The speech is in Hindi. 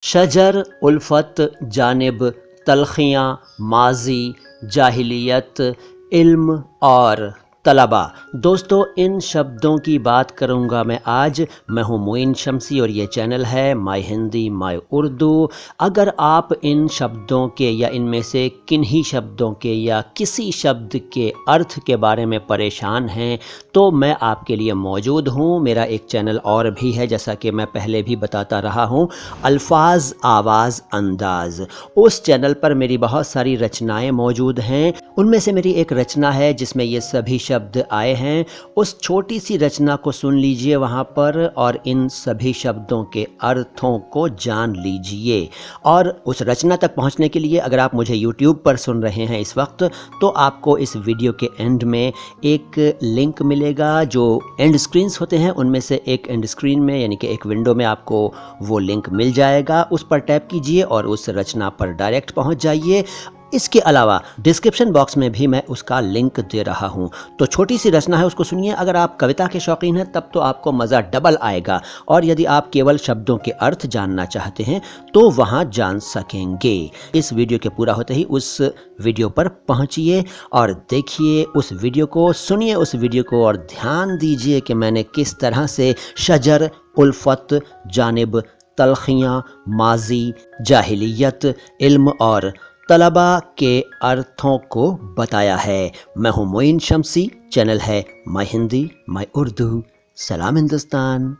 शजर उल्फत जानिब तलखियाँ माजी जाहिलियत इल्म और तलबा। दोस्तों, इन शब्दों की बात करूंगा मैं आज। मैं हूं मोइन शम्सी और ये चैनल है माय हिंदी माय उर्दू। अगर आप इन शब्दों के या इनमें से किन्हीं शब्दों के या किसी शब्द के अर्थ के बारे में परेशान हैं तो मैं आपके लिए मौजूद हूं। मेरा एक चैनल और भी है, जैसा कि मैं पहले भी बताता रहा हूं, अल्फाज आवाज़ अंदाज। उस चैनल पर मेरी बहुत सारी रचनाएं मौजूद हैं। उनमें से मेरी एक रचना है जिसमें ये सभी शब्द आए हैं। उस छोटी सी रचना को सुन लीजिए वहाँ पर और इन सभी शब्दों के अर्थों को जान लीजिए। और उस रचना तक पहुँचने के लिए अगर आप मुझे YouTube पर सुन रहे हैं इस वक्त, तो आपको इस वीडियो के एंड में एक लिंक मिलेगा। जो एंड स्क्रीन्स होते हैं उनमें से एक एंड स्क्रीन में यानी कि एक विंडो में आपको वो लिंक मिल जाएगा। उस पर टैप कीजिए और उस रचना पर डायरेक्ट पहुँच जाइए। इसके अलावा डिस्क्रिप्शन बॉक्स में भी मैं उसका लिंक दे रहा हूँ। तो छोटी सी रचना है, उसको सुनिए। अगर आप कविता के शौकीन हैं तब तो आपको मज़ा डबल आएगा, और यदि आप केवल शब्दों के अर्थ जानना चाहते हैं तो वहाँ जान सकेंगे। इस वीडियो के पूरा होते ही उस वीडियो पर पहुँचिए और देखिए उस वीडियो को, सुनिए उस वीडियो को और ध्यान दीजिए कि मैंने किस तरह से शजर उल्फत जानिब तलखियाँ माजी जाहिलियत इल्म और तलबा के अर्थों को बताया है। मैं हूं मोइन शम्सी, चैनल है माय हिंदी माय उर्दू। सलाम हिंदुस्तान।